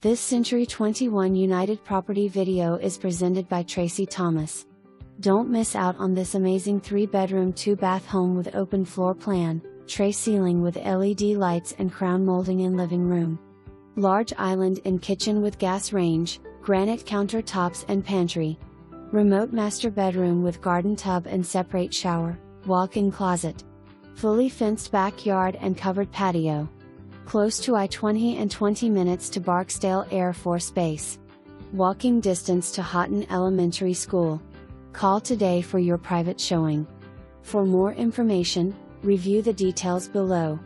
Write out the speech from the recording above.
This Century 21 United property video is presented by Tracy Thomas. Don't miss out on this amazing 3-bedroom 2-bath home with open floor plan, tray ceiling with LED lights and crown molding in living room. Large island in kitchen with gas range, granite countertops and pantry. Remote master bedroom with garden tub and separate shower, walk-in closet. Fully fenced backyard and covered patio. Close to I-20 and 20 minutes to Barksdale Air Force Base. Walking distance to Haughton Elementary School. Call today for your private showing. For more information, review the details below.